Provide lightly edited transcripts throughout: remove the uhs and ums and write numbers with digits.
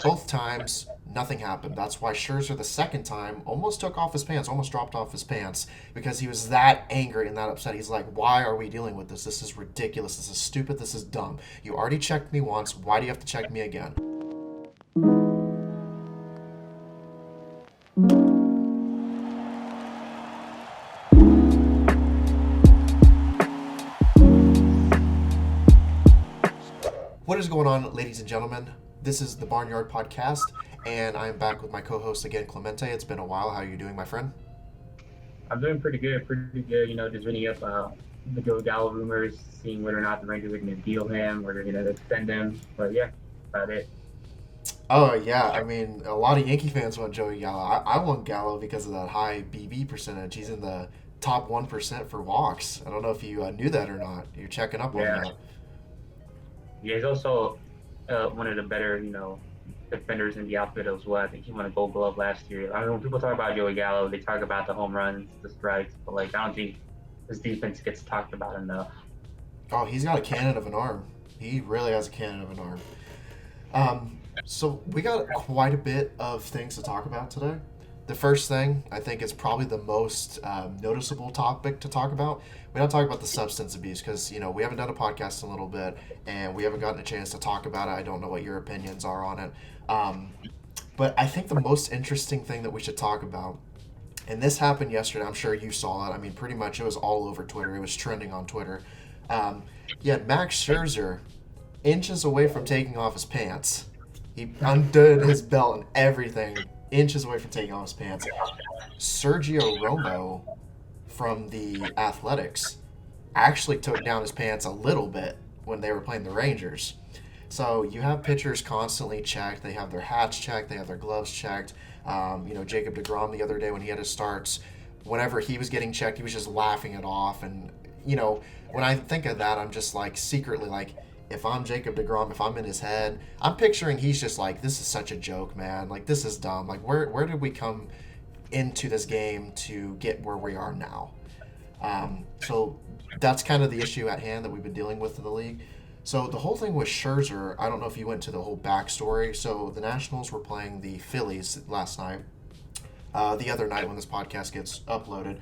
both times, nothing happened. That's why Scherzer the second time almost took off his pants, almost dropped off his pants because he was that angry and that upset. He's like, why are we dealing with this? This is ridiculous. This is stupid. This is dumb. You already checked me once. Why do you have to check me again? What is going on, ladies and gentlemen? This is the Barnyard podcast, and I am back with my co-host again, Clemente. It's been a while. How are you doing, my friend? I'm doing pretty good, pretty good. Just reading up the Joe Gallo rumors, seeing whether or not the Rangers are going to deal him or they're going to extend him. But yeah, about it. Oh yeah, I mean, a lot of Yankee fans want Joey Gallo. I want Gallo because of that high BB percentage. He's in the top 1% for walks. I don't know if you knew that or not. You're checking up on Yeah, that. yeah. He's also one of the better, defenders in the outfit as well. I think he won a Gold Glove last year. I mean, when people talk about Joey Gallo, they talk about the home runs, the strikes, but like I don't think his defense gets talked about enough. Oh, he's got a cannon of an arm. He really has a cannon of an arm. So we got quite a bit of things to talk about today. The first thing I think is probably the most noticeable topic to talk about. We don't talk about the substance abuse because we haven't done a podcast in a little bit and we haven't gotten a chance to talk about it. I don't know what your opinions are on it, but I think the most interesting thing that we should talk about, and this happened yesterday. I'm sure you saw it. I mean, pretty much it was all over Twitter. It was trending on Twitter. Um, you had Max Scherzer inches away from taking off his pants. He undid his belt and everything, inches away from taking off his pants. Sergio Romo from the Athletics actually took down his pants a little bit when they were playing the Rangers. So you have pitchers constantly checked. They have their hats checked. They have their gloves checked. Jacob DeGrom the other day when he had his starts, whenever he was getting checked, he was just laughing it off. And when I think of that, I'm just like secretly like, if I'm Jacob DeGrom, if I'm in his head, I'm picturing he's just like, this is such a joke, man. Like this is dumb. Like where did we come into this game to get where we are now? So that's kind of the issue at hand that we've been dealing with in the league. So the whole thing with Scherzer, I don't know if you went to the whole backstory. So the Nationals were playing the Phillies last night, the other night when this podcast gets uploaded.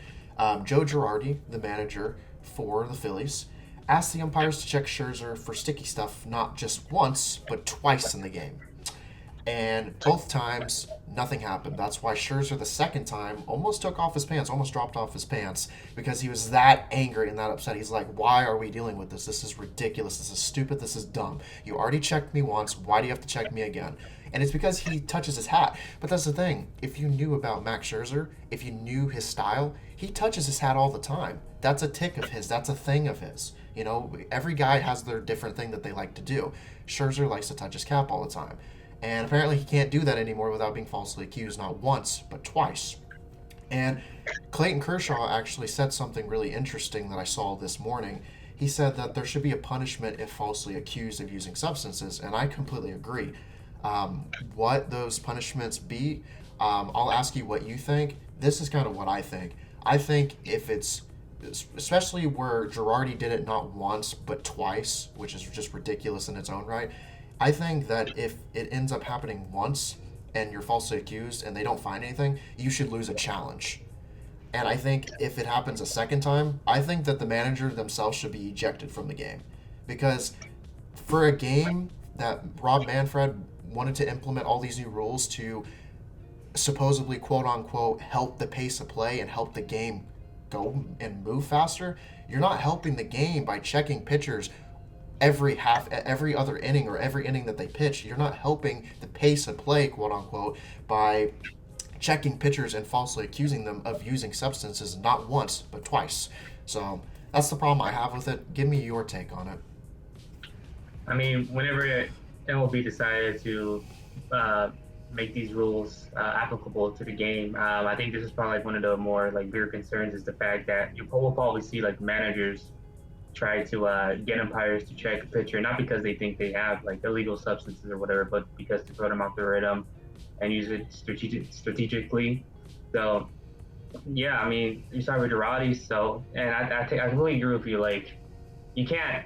Joe Girardi, the manager for the Phillies, asked the umpires to check Scherzer for sticky stuff not just once, but twice in the game. And both times, nothing happened. That's why Scherzer the second time almost took off his pants, almost dropped off his pants because he was that angry and that upset. He's like, why are we dealing with this? This is ridiculous. This is stupid. This is dumb. You already checked me once. Why do you have to check me again? And it's because he touches his hat. But that's the thing. If you knew about Max Scherzer, if you knew his style, he touches his hat all the time. That's a tick of his. That's a thing of his. Every guy has their different thing that they like to do. Scherzer likes to touch his cap all the time. And apparently he can't do that anymore without being falsely accused, not once, but twice. And Clayton Kershaw actually said something really interesting that I saw this morning. He said that there should be a punishment if falsely accused of using substances, and I completely agree. What those punishments be, I'll ask you what you think. This is kind of what I think. I think if it's, especially where Girardi did it not once but twice, which is just ridiculous in its own right. I think that if it ends up happening once and you're falsely accused and they don't find anything, you should lose a challenge. And I think if it happens a second time, I think that the manager themselves should be ejected from the game. Because for a game that Rob Manfred wanted to implement all these new rules to supposedly, quote unquote, help the pace of play and help the game go and move faster, you're not helping the game by checking pitchers every other inning or every inning that they pitch. You're not helping the pace of play, quote unquote, by checking pitchers and falsely accusing them of using substances not once but twice. So that's the problem I have with it. Give me your take on it. I mean, whenever MLB decided to make these rules applicable to the game, I think this is probably like one of the more like bigger concerns is the fact that you will probably see like managers try to get umpires to check a pitcher, not because they think they have like illegal substances or whatever, but because to throw them off the rhythm and use it strategically. So, yeah, I mean, you saw with Girardi, so, and I really agree with you. Like, you can't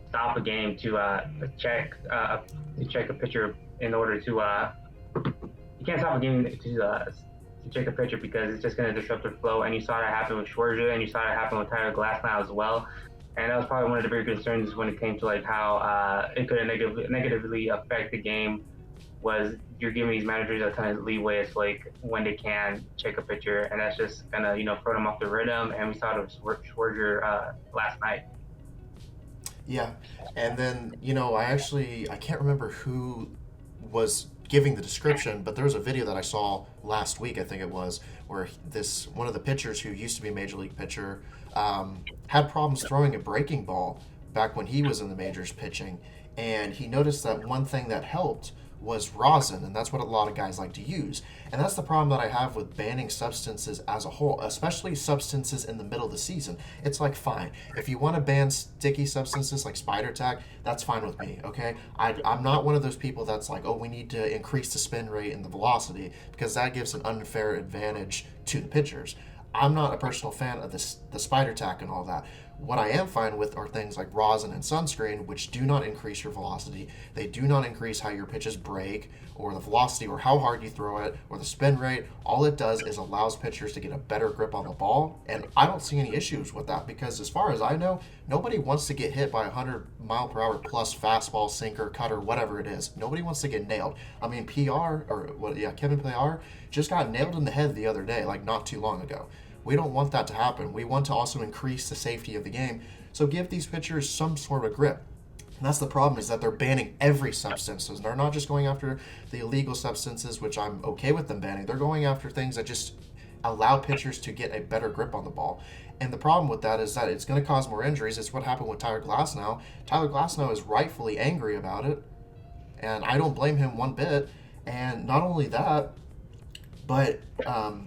stop a game to check a pitcher in order to you can't stop a game to take a pitcher because it's just going to disrupt the flow. And you saw that happen with Scherzer, and you saw that happen with Tyler Glasnow as well. And that was probably one of the bigger concerns when it came to like how it could negatively affect the game. Was you're giving these managers a ton of leeway as like when they can check a pitcher, and that's just gonna throw them off the rhythm. And we saw it with Scherzer last night. Yeah, and then I can't remember who was giving the description, but there was a video that I saw last week, I think it was, where this one of the pitchers who used to be a major league pitcher had problems throwing a breaking ball back when he was in the majors pitching, and he noticed that one thing that helped was rosin, and that's what a lot of guys like to use. And that's the problem that I have with banning substances as a whole, especially substances in the middle of the season. It's like, fine, if you want to ban sticky substances like spider tack, that's fine with me, okay? I'm not one of those people that's like, oh, we need to increase the spin rate and the velocity, because that gives an unfair advantage to the pitchers. I'm not a personal fan of the spider tack and all that. What I am fine with are things like rosin and sunscreen, which do not increase your velocity. They do not increase how your pitches break, or the velocity, or how hard you throw it, or the spin rate. All it does is allows pitchers to get a better grip on the ball, and I don't see any issues with that, because as far as I know, nobody wants to get hit by a 100-mile-per-hour plus fastball, sinker, cutter, whatever it is. Nobody wants to get nailed. I mean, Kevin PR just got nailed in the head the other day, like not too long ago. We don't want that to happen. We want to also increase the safety of the game. So give these pitchers some sort of grip. And that's the problem, is that they're banning every substance. So they're not just going after the illegal substances, which I'm okay with them banning. They're going after things that just allow pitchers to get a better grip on the ball. And the problem with that is that it's going to cause more injuries. It's what happened with Tyler Glasnow. Tyler Glasnow is rightfully angry about it, and I don't blame him one bit. And not only that, but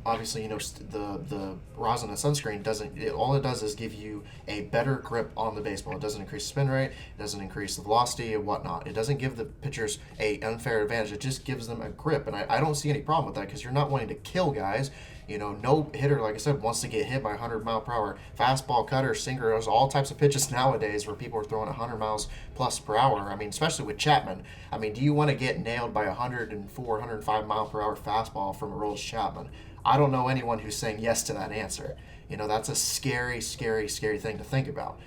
obviously, the rosin and sunscreen all it does is give you a better grip on the baseball. It doesn't increase the spin rate, it doesn't increase the velocity and whatnot. It doesn't give the pitchers a unfair advantage. It just gives them a grip, and I don't see any problem with that, because you're not wanting to kill guys. No hitter, like I said, wants to get hit by 100-mile-per-hour fastball, cutter, sinker. There's all types of pitches nowadays where people are throwing 100 miles plus per hour. I mean, especially with Chapman. I mean, do you want to get nailed by a 104, 105-mile-per-hour fastball from Aroldis Chapman? I don't know anyone who's saying yes to that answer. That's a scary, scary, scary thing to think about.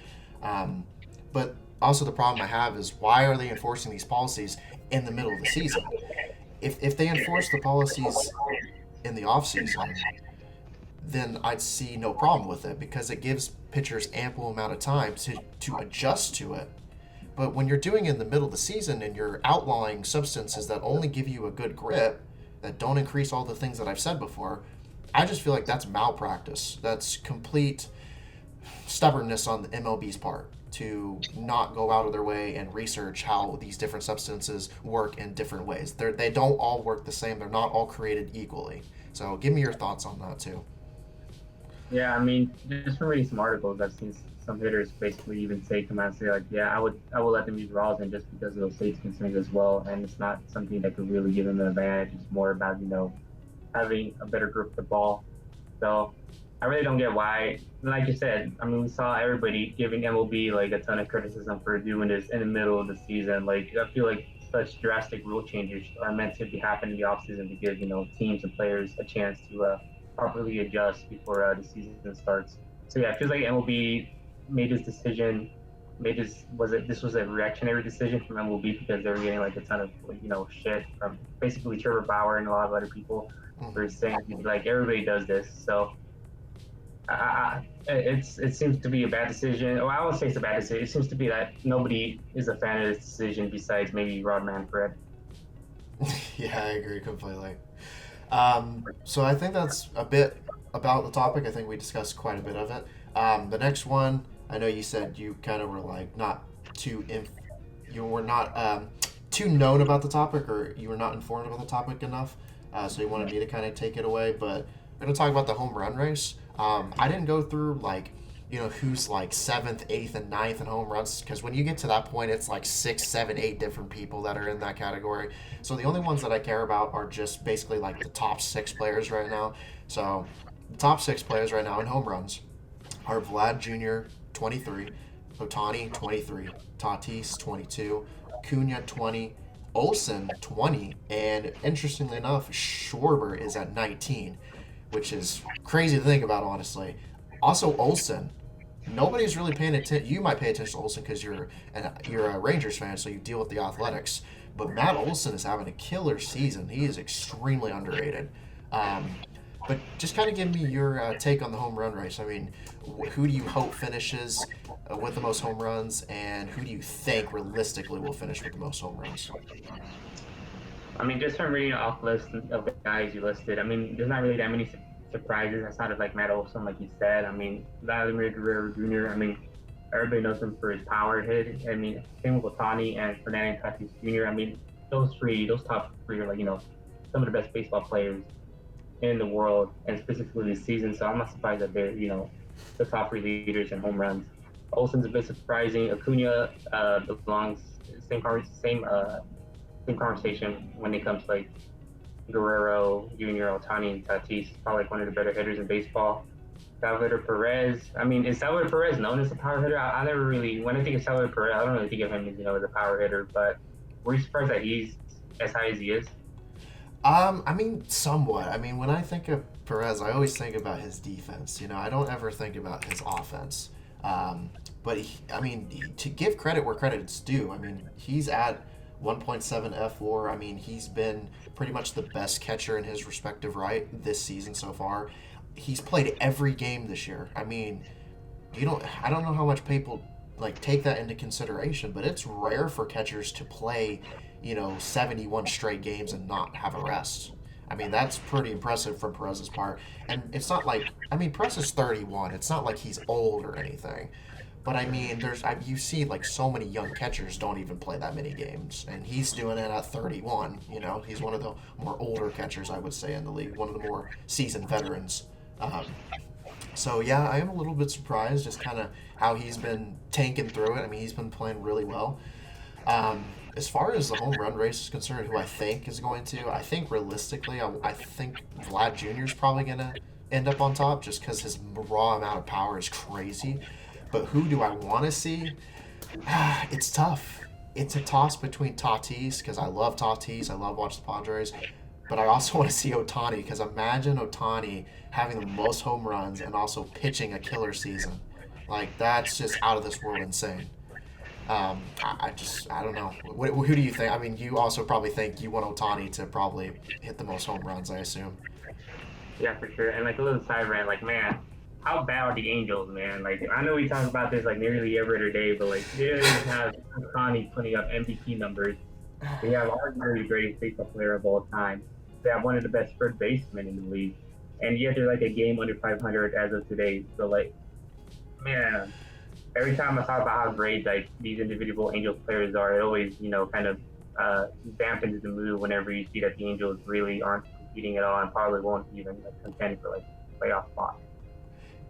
But also the problem I have is, why are they enforcing these policies in the middle of the season? If they enforce the policies in the offseason, then I'd see no problem with it, because it gives pitchers ample amount of time to adjust to it. But when you're doing it in the middle of the season and you're outlawing substances that only give you a good grip, that don't increase all the things that I've said before, I just feel like that's malpractice. That's complete stubbornness on the MLB's part to not go out of their way and research how these different substances work in different ways. They don't all work the same. They're not all created equally. So give me your thoughts on that too. Yeah, I mean, just from reading some articles, I've seen some hitters basically even come out and say like, yeah, I would let them use rosin just because of those safety concerns as well, and it's not something that could really give them an advantage. It's more about having a better grip of the ball. So I really don't get why. Like you said, I mean, we saw everybody giving MLB like a ton of criticism for doing this in the middle of the season. Like, I feel like such drastic rule changes are meant to be happening in the offseason to give teams and players a chance to properly adjust before the season starts. So yeah, it feels like MLB made this decision. This was a reactionary decision from MLB because they were getting like a ton of shit from basically Trevor Bauer and a lot of other people for saying like everybody does this. So it seems to be a bad decision. Well, I won't say it's a bad decision. It seems to be that nobody is a fan of this decision besides maybe Rod Manfred. Yeah, I agree completely. So I think that's a bit about the topic. I think we discussed quite a bit of it. The next one, I know you said you kind of were like not too you were not too known about the topic, or you were not informed about the topic enough, so you wanted me to kind of take it away. But we're gonna talk about the home run race. I didn't go through like who's like 7th, 8th, and 9th in home runs, because when you get to that point, it's like 6, 7, 8 different people that are in that category. So the only ones that I care about are just basically like the top 6 players right now. So the top 6 players right now in home runs are Vlad Jr. 23, Otani 23, Tatis 22, Cunha 20, Olsen 20, and interestingly enough, Schwarber is at 19, which is crazy to think about, honestly. Also, Olsen, nobody's really paying attention. You might pay attention to Olsen because you're a Rangers fan, so you deal with the Athletics. But Matt Olson is having a killer season. He is extremely underrated. Um, but just kind of give me your take on the home run race. I mean, who do you hope finishes with the most home runs, and who do you think realistically will finish with the most home runs? I mean, just from reading off list of the guys you listed, I mean, there's not really that many surprises outside of like Matt Olson, like you said. I mean, Vladimir Guerrero Jr. I mean, everybody knows him for his power hit. I mean, same with Otani and Fernando Tatis Jr. I mean, those top three are like some of the best baseball players in the world, and specifically this season. So I'm not surprised that they're the top three leaders in home runs. Olson's a bit surprising. Acuna belongs same conversation when it comes to like Guerrero Jr., Otani, and Tatis. Probably like one of the better hitters in baseball. Salvador Perez. I mean, is Salvador Perez known as a power hitter? I never really, when I think of Salvador Perez, I don't really think of him as as a power hitter. But were you surprised that he's as high as he is? I mean, somewhat. I mean, when I think of Perez, I always think about his defense. I don't ever think about his offense. But I mean, to give credit where credit's due, I mean, he's at 1.7 F4. I mean, he's been pretty much the best catcher in his respective right this season so far. He's played every game this year. I mean, I don't know how much people like take that into consideration, but it's rare for catchers to play, 71 straight games and not have a rest. I mean, that's pretty impressive from Perez's part. And it's not like, I mean, Perez is 31. It's not like he's old or anything. But I mean, you see like so many young catchers don't even play that many games, and he's doing it at 31. He's one of the more older catchers, I would say, in the league, one of the more seasoned veterans. Um, so yeah, I am a little bit surprised just kind of how he's been tanking through it. I mean, he's been playing really well. As far as the home run race is concerned, who I think is going to, I think realistically, I think Vlad Jr. is probably going to end up on top just because his raw amount of power is crazy. But who do I want to see? It's tough. It's a toss between Tatis, because I love Tatis. I love watching the Padres. But I also want to see Otani, because imagine Otani having the most home runs and also pitching a killer season. Like, that's just out of this world insane. I don't know. Who do you think? I mean, you also probably think you want Otani to probably hit the most home runs, I assume. Yeah, for sure. And like a little side rant, like man, how bad are the Angels, man? Like I know we talk about this like nearly every other day, but like they don't even have Otani putting up MVP numbers. They have arguably the greatest baseball player of all time. They have one of the best third basemen in the league, and yet they're like a game under 500 as of today. So like, man, every time I talk about how great like these individual Angels players are, it always kind of dampens the mood whenever you see that the Angels really aren't competing at all and probably won't even like, contend for like playoff spot.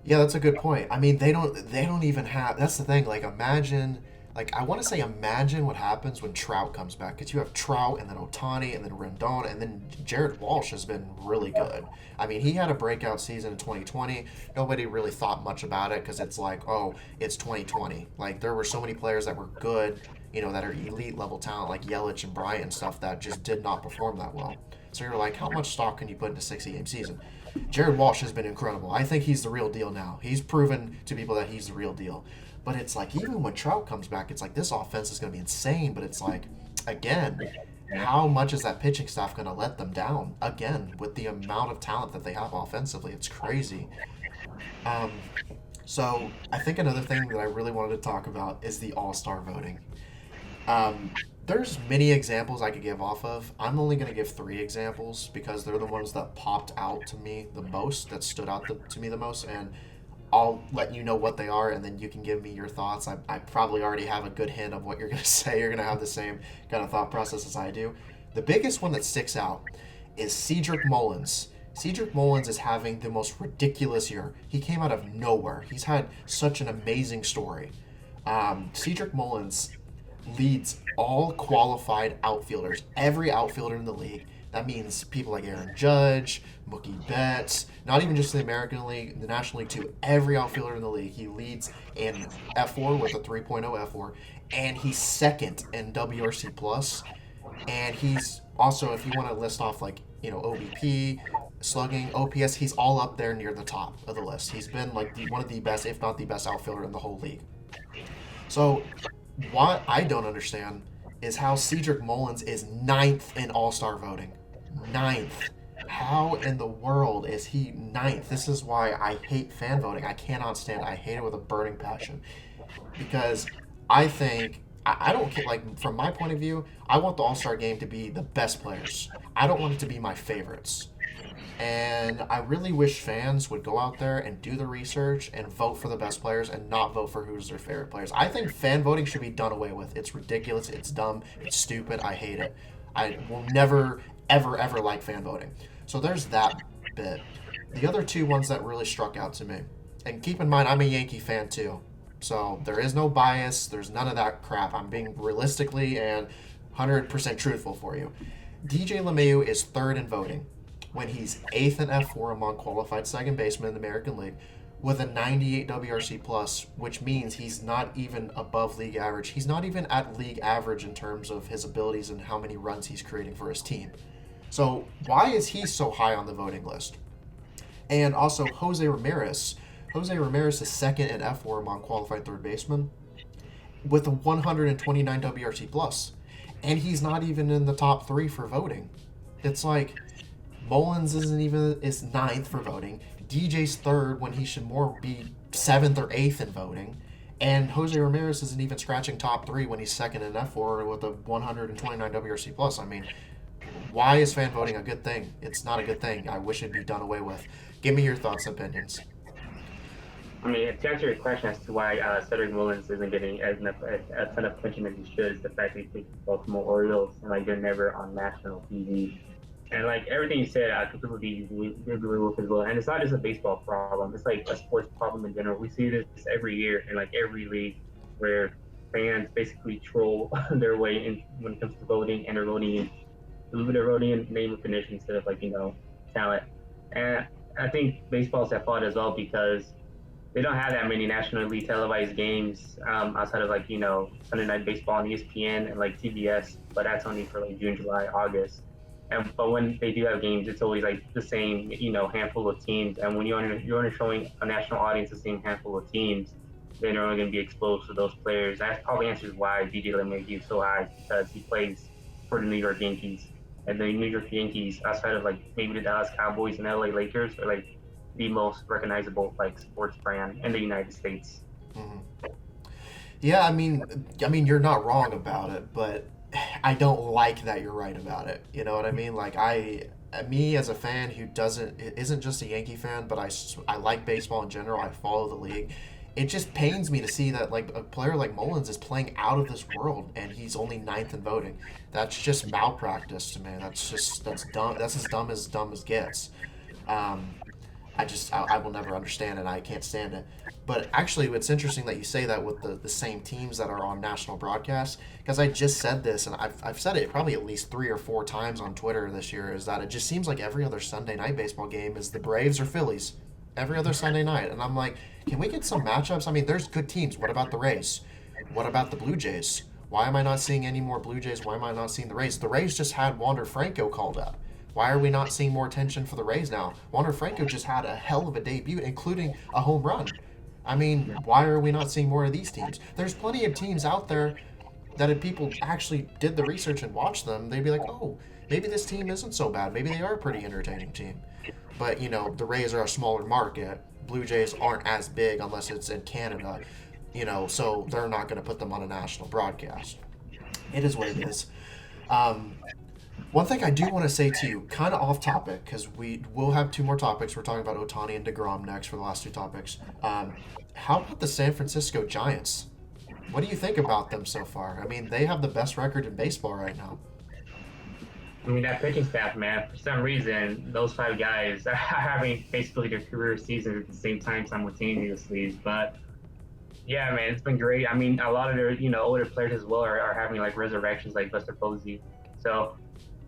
Yeah, that's a good point. I mean, they don't even have. That's the thing. Like, imagine. Like, I want to say, imagine what happens when Trout comes back. Because you have Trout, and then Otani, and then Rendon, and then Jared Walsh has been really good. I mean, he had a breakout season in 2020. Nobody really thought much about it because it's like, oh, it's 2020. Like, there were so many players that were good, that are elite level talent, like Yelich and Bryant and stuff, that just did not perform that well. So you're like, how much stock can you put in a 60-game season? Jared Walsh has been incredible. I think he's the real deal now. He's proven to people that he's the real deal. But it's like, even when Trout comes back, it's like, this offense is going to be insane. But it's like, again, how much is that pitching staff going to let them down? Again, with the amount of talent that they have offensively, it's crazy. Um, so I think another thing that I really wanted to talk about is the All-Star voting. Um, there's many examples I could give off of. I'm only going to give three examples because they're the ones that popped out to me the most, that stood out to me the most, and I'll let you know what they are, and then you can give me your thoughts. I probably already have a good hint of what you're going to say. You're going to have the same kind of thought process as I do. The biggest one that sticks out is Cedric Mullins. Cedric Mullins is having the most ridiculous year. He came out of nowhere. He's had such an amazing story. Cedric Mullins leads all qualified outfielders, every outfielder in the league. That means people like Aaron Judge, Mookie Betts, not even just the American League, the National League too. Every outfielder in the league, he leads in F4 with a 3.0 F4, and he's second in WRC plus. And he's also, if you want to list off like, OBP, slugging, OPS, he's all up there near the top of the list. He's been like one of the best, if not the best outfielder in the whole league. So what I don't understand is how Cedric Mullins is ninth in All-Star voting. Ninth. How in the world is he ninth? This is why I hate fan voting. I cannot stand it. I hate it with a burning passion. Because I think I don't care. Like from my point of view, I want the All Star game to be the best players. I don't want it to be my favorites. And I really wish fans would go out there and do the research and vote for the best players and not vote for who's their favorite players. I think fan voting should be done away with. It's ridiculous. It's dumb. It's stupid. I hate it. I will never, ever, ever like fan voting. So there's that bit. The other two ones that really struck out to me, and keep in mind, I'm a Yankee fan too. So there is no bias. There's none of that crap. I'm being realistically and 100% truthful for you. DJ LeMahieu is third in voting when he's eighth in F4 among qualified second basemen in the American League with a 98 WRC plus, which means he's not even above league average. He's not even at league average in terms of his abilities and how many runs he's creating for his team. So why is he so high on the voting list? And also Jose Ramirez. Jose Ramirez is second in F4 among qualified third basemen with a 129 WRC plus, and he's not even in the top three for voting. It's like Mullins is ninth for voting. DJ's third when he should more be seventh or eighth in voting, and Jose Ramirez isn't even scratching top three when he's second in F4 with a 129 WRC plus. I mean, why is fan voting a good thing? It's not a good thing. I wish it'd be done away with. Give me your thoughts and opinions. I mean, to answer your question as to why Cedric Mullins isn't getting a ton of attention as he should, is the fact that he plays the Baltimore Orioles and like they're never on national TV. And like everything you said, I completely agree with as well. And it's not just a baseball problem; it's like a sports problem in general. We see this every year in like every league, where fans basically troll their way in when it comes to voting, and they're voting in name recognition instead of like talent. And I think baseball's at fault as well because they don't have that many nationally televised games outside of like Sunday Night Baseball on ESPN and like TBS, but that's only for like June, July, August. But when they do have games, it's always like the same handful of teams. And when you're only showing a national audience the same handful of teams, then they're only going to be exposed to those players. That probably answers why DJ LeMahieu is so high because he plays for the New York Yankees. And the New York Yankees, outside of like maybe the Dallas Cowboys and LA Lakers, are like the most recognizable like sports brand in the United States. Mm-hmm. Yeah, I mean, you're not wrong about it, but I don't like that you're right about it. You know what I mean? Like me as a fan who isn't just a Yankee fan, but I like baseball in general. I follow the league. It just pains me to see that like a player like Mullins is playing out of this world and he's only ninth in voting. That's just malpractice to me. That's dumb. That's as dumb as gets. I will never understand it. I can't stand it. But actually, it's interesting that you say that with the same teams that are on national broadcast, because I just said this, and I've said it probably at least 3 or 4 times on Twitter this year, is that it just seems like every other Sunday night baseball game is the Braves or Phillies. Every other Sunday night. And I'm like, can we get some matchups? I mean, there's good teams. What about the Rays? What about the Blue Jays? Why am I not seeing any more Blue Jays? Why am I not seeing the Rays? The Rays just had Wander Franco called up. Why are we not seeing more attention for the Rays now? Wander Franco just had a hell of a debut, including a home run. I mean, why are we not seeing more of these teams? There's plenty of teams out there that if people actually did the research and watched them, they'd be like, oh, maybe this team isn't so bad. Maybe they are a pretty entertaining team. But, the Rays are a smaller market. Blue Jays aren't as big unless it's in Canada, so they're not going to put them on a national broadcast. It is what it is. One thing I do want to say to you, kind of off topic, because we will have 2 more topics. We're talking about Ohtani and DeGrom next for the last 2 topics. How about the San Francisco Giants? What do you think about them so far? I mean, they have the best record in baseball right now. I mean, that pitching staff, man, for some reason, those 5 guys are having basically their career seasons at the same time simultaneously. But, yeah, man, it's been great. I mean, a lot of their, older players as well are having, like, resurrections like Buster Posey. So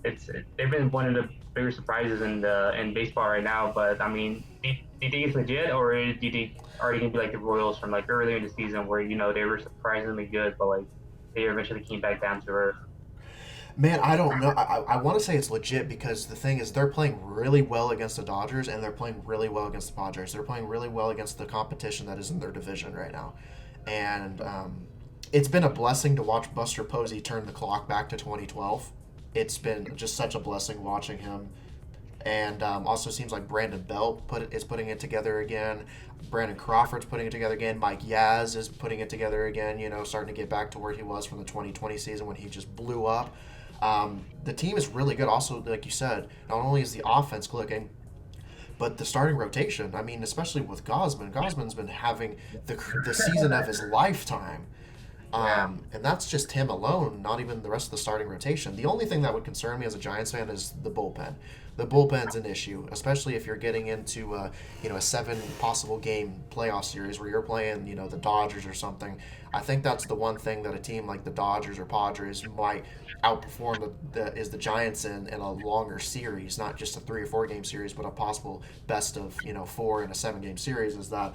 they've been one of the bigger surprises in baseball right now. But, I mean, do you think it's legit, or do you think are they going to be like the Royals from, like, earlier in the season where, they were surprisingly good, but, like, they eventually came back down to earth? Man, I don't know. I want to say it's legit because the thing is, they're playing really well against the Dodgers and they're playing really well against the Padres. They're playing really well against the competition that is in their division right now. And it's been a blessing to watch Buster Posey turn the clock back to 2012. It's been just such a blessing watching him. And also seems like Brandon Belt is putting it together again. Brandon Crawford's putting it together again. Mike Yaz is putting it together again, starting to get back to where he was from the 2020 season when he just blew up. The team is really good. Also, like you said, not only is the offense clicking, but the starting rotation. I mean, especially with Gosman. Gosman's been having the season of his lifetime. And that's just him alone, not even the rest of the starting rotation. The only thing that would concern me as a Giants fan is the bullpen. The bullpen's an issue, especially if you're getting into a 7 possible game playoff series where you're playing the Dodgers or something. I think that's the one thing that a team like the Dodgers or Padres might outperform the Giants in a longer series, not just a 3 or 4 game series, but a possible best of 4 in a 7 game series. Is that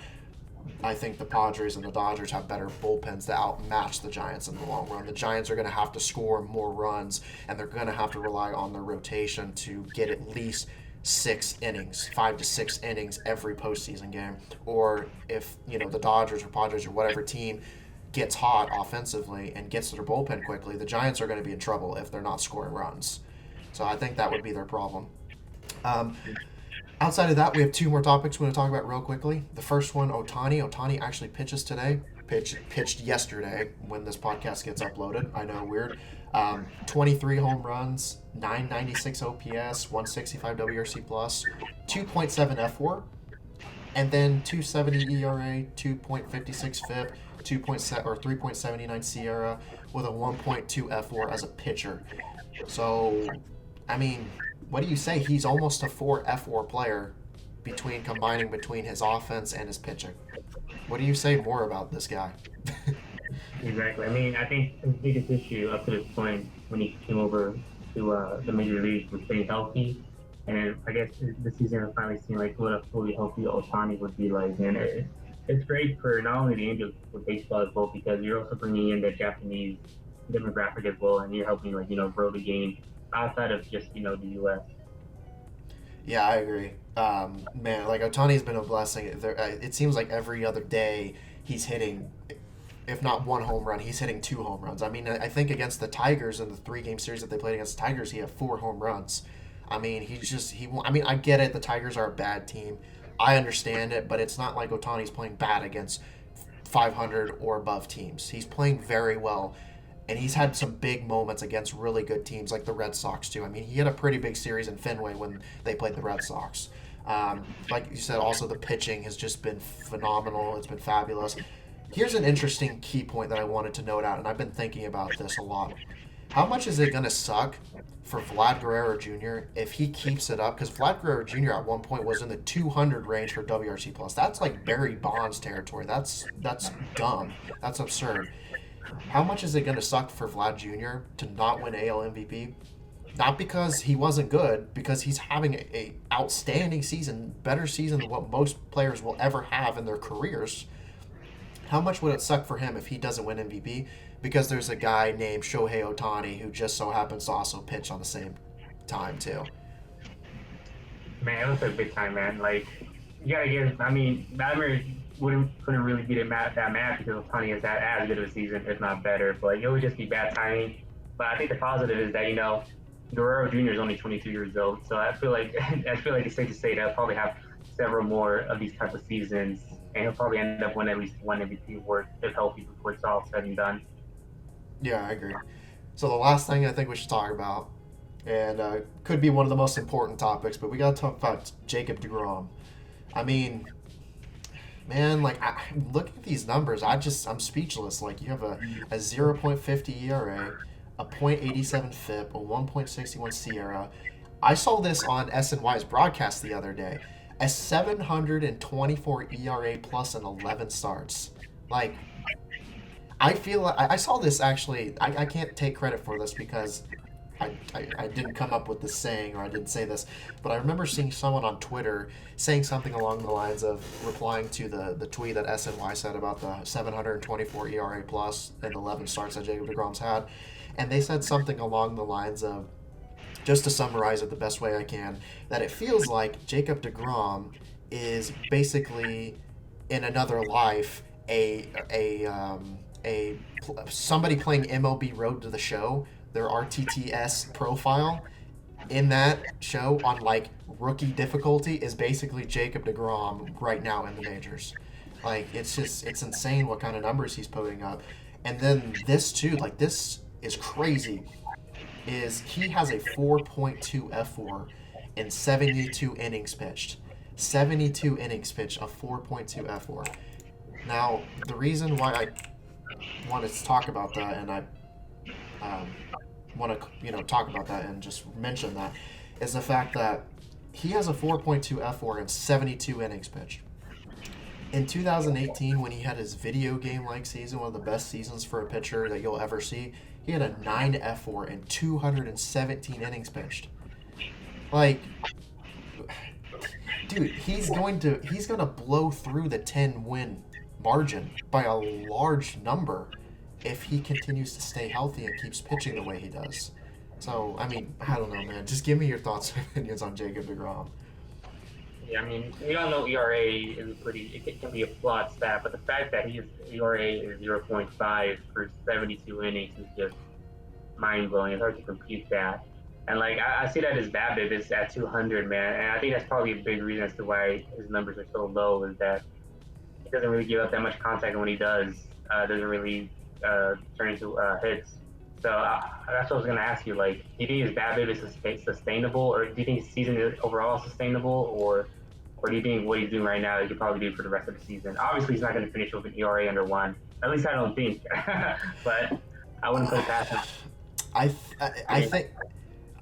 I think the Padres and the Dodgers have better bullpens to outmatch the Giants in the long run. The Giants are going to have to score more runs, and they're going to have to rely on their rotation to get at least 6 innings, 5 to 6 innings every postseason game. Or if the Dodgers or Padres or whatever team gets hot offensively and gets to their bullpen quickly, the Giants are going to be in trouble if they're not scoring runs. So I think that would be their problem. Outside of that, we have 2 more topics we're going to talk about real quickly. The first one, Ohtani. Ohtani actually pitches today. Pitched yesterday when this podcast gets uploaded. I know, weird. 23 home runs, 996 OPS, 165 WRC+, 2.7 FWAR, and then 270 ERA, 2.56 FIP, 3.79 SIERA, with a 1.2 FWAR as a pitcher. So, I mean, what do you say? He's almost a 4 F4 player combining between his offense and his pitching. What do you say more about this guy? Exactly. I mean, I think his biggest issue up to this point when he came over to the major leagues was staying healthy. And I guess this season I've finally seen like what a fully healthy Ohtani would be like. And it's great for not only the Angels with baseball as well, because you're also bringing in the Japanese demographic as well, and you're helping grow the game outside of just the U.S. Yeah, I agree. Man, like Otani's been a blessing. It seems like every other day he's hitting, if not 1 home run, he's hitting 2 home runs. I mean, I think against the Tigers in the 3 game series that they played against the Tigers, he had 4 home runs. I mean, I mean, I get it. The Tigers are a bad team. I understand it, but it's not like Otani's playing bad against 500 or above teams. He's playing very well. And he's had some big moments against really good teams like the Red Sox, too. I mean, he had a pretty big series in Fenway when they played the Red Sox. Like you said, also the pitching has just been phenomenal. It's been fabulous. Here's an interesting key point that I wanted to note out, and I've been thinking about this a lot. How much is it going to suck for Vlad Guerrero Jr. if he keeps it up? Because Vlad Guerrero Jr. at one point was in the 200 range for WRC+. That's like Barry Bonds territory. That's dumb. That's absurd. How much is it going to suck for Vlad Jr. to not win AL MVP? Not because he wasn't good, because he's having a outstanding season, better season than what most players will ever have in their careers. How much would it suck for him if he doesn't win MVP? Because there's a guy named Shohei Ohtani who just so happens to also pitch on the same time, too. Man, it was a big time, man. Like, you gotta give. I mean, Vladimir couldn't really be that mad because Ohtani is that as good of a season, if not better. But it would just be bad timing. But I think the positive is that Guerrero Jr. is only 22 years old, so I feel like it's safe to say that he'll probably have several more of these type of seasons, and he'll probably end up winning at least 1 MVP award if healthy before it's all said and done. Yeah, I agree. So the last thing I think we should talk about, and could be one of the most important topics, but we got to talk about Jacob deGrom. I mean, man, like, look at these numbers. I'm speechless. Like, you have a 0.50 ERA, a .87 FIP, a 1.61 SIERA. I saw this on SNY's broadcast the other day. A 724 ERA plus an 11 starts. Like, I feel like I saw this actually. I can't take credit for this because I didn't come up with this saying, or I didn't say this, but I remember seeing someone on Twitter saying something along the lines of replying to the tweet that SNY said about the 724 ERA plus and 11 starts that Jacob deGrom's had. and they said something along the lines of, just to summarize it the best way I can, that it feels like Jacob deGrom is basically in another life a somebody playing MLB Road to the Show, their RTTS profile in that show on like rookie difficulty is basically Jacob deGrom right now in the majors. Like it's insane what kind of numbers he's putting up. And then this too, like this is crazy. Is he has a 4.2 F4 in 72 innings pitched. 72 innings pitched, a 4.2 F4. Now, the reason why I wanted to talk about that, and I um, want to talk about that and just mention that, is the fact that he has a 4.2 F4 in 72 innings pitched. In 2018, when he had his video game like season, one of the best seasons for a pitcher that you'll ever see, he had a 9 F4 and 217 innings pitched. Like, dude, he's gonna blow through the 10 win margin by a large number if he continues to stay healthy and keeps pitching the way he does. So, I mean, I don't know, man. Just give me your thoughts and opinions on Jacob deGrom. Yeah, I mean, we all know ERA is it can be a flawed stat, but the fact that his ERA is 0.5 for 72 innings is just mind blowing. It's hard to compute that. And like, I see that his BABIP is at 200, man. And I think that's probably a big reason as to why his numbers are so low, is that he doesn't really give up that much contact, and when he does, doesn't really turn into hits. So that's what I was going to ask you. Like, do you think his BABIP is sustainable, or do you think his season is overall sustainable, or do you think what he's doing right now he could probably do for the rest of the season? Obviously, he's not going to finish with an ERA under 1. At least I don't think. But I wouldn't put it past him.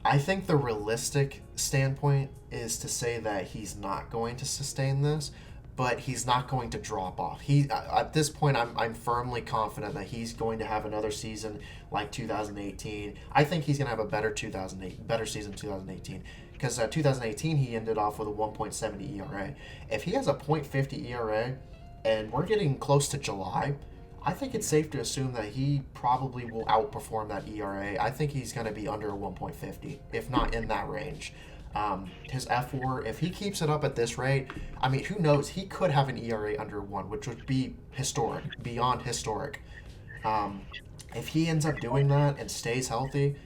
I think the realistic standpoint is to say that he's not going to sustain this, but he's not going to drop off. He at this point, I'm firmly confident that he's going to have another season like 2018. I think he's going to have a better season 2018, because 2018 he ended off with a 1.70 ERA. If he has a .50 ERA, and we're getting close to July, I think it's safe to assume that he probably will outperform that ERA. I think he's going to be under a 1.50, if not in that range. His F4, if he keeps it up at this rate, I mean, who knows? He could have an ERA under 1, which would be historic, beyond historic. If he ends up doing that and stays healthy,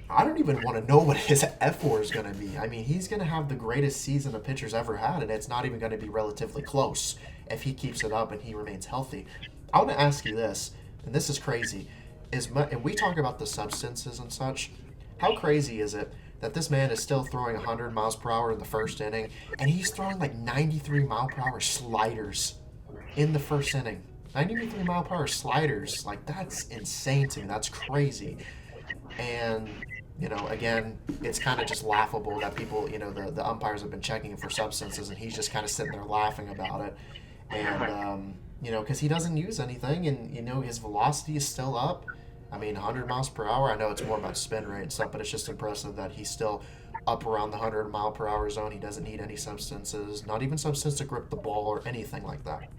I don't even want to know what his F4 is going to be. I mean, he's going to have the greatest season a pitcher's ever had, and it's not even going to be relatively close if he keeps it up and he remains healthy. I want to ask you this, and this is crazy, and we talk about the substances and such. How crazy is it that this man is still throwing 100 miles per hour in the first inning, and he's throwing like 93 mile per hour sliders in the first inning? 93 mile per hour sliders, like that's insane to me. That's crazy. And again, it's kind of just laughable that people, the umpires have been checking for substances, and he's just kind of sitting there laughing about it. And because he doesn't use anything, and his velocity is still up. I mean, 100 miles per hour. I know it's more about spin rate and stuff, but it's just impressive that he's still up around the 100 mile per hour zone. He doesn't need any substances, not even substance to grip the ball or anything like that.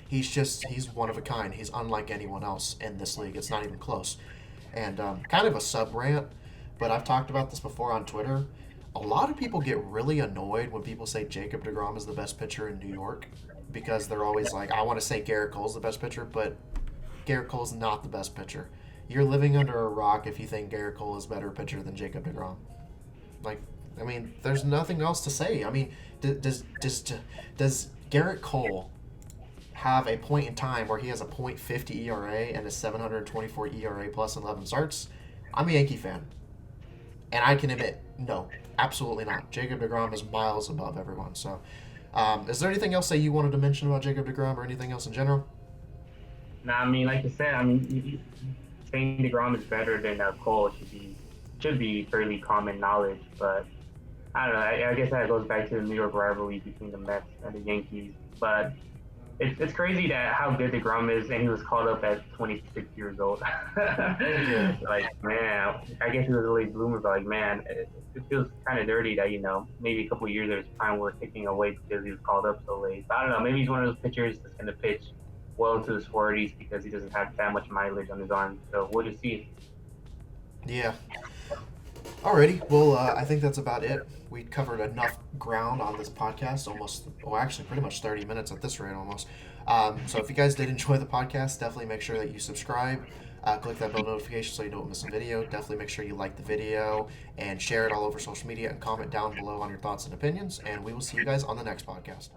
He's one of a kind. He's unlike anyone else in this league. It's not even close. And kind of a sub rant, but I've talked about this before on Twitter. A lot of people get really annoyed when people say Jacob deGrom is the best pitcher in New York, because they're always like, I want to say Garrett Cole's the best pitcher, but Garrett Cole's not the best pitcher. You're living under a rock if you think Garrett Cole is a better pitcher than Jacob deGrom. Like, I mean, there's nothing else to say. I mean, does Garrett Cole have a point in time where he has a .50 ERA and a 724 ERA plus 11 starts? I'm a Yankee fan, and I can admit, no, absolutely not. Jacob deGrom is miles above everyone. So, is there anything else that you wanted to mention about Jacob deGrom, or anything else in general? Nah, I mean, like you said, I mean, saying deGrom is better than Cole should be fairly common knowledge, but I don't know. I guess that goes back to the New York rivalry between the Mets and the Yankees. But it's crazy that how good deGrom is, and he was called up at 26 years old. Like, man, I guess he was a late bloomer, but like, man, it feels kind of dirty that maybe a couple of years of his prime were ticking away because he was called up so late. But I don't know. Maybe he's one of those pitchers that's going to pitch well into his 40s because he doesn't have that much mileage on his arm. So we'll just see. Yeah. Alrighty. Well, I think that's about it. We covered enough ground on this podcast. Almost, well, actually, pretty much 30 minutes at this rate, almost. So if you guys did enjoy the podcast, definitely make sure that you subscribe. Click that bell notification so you don't miss a video. Definitely make sure you like the video and share it all over social media and comment down below on your thoughts and opinions. And we will see you guys on the next podcast.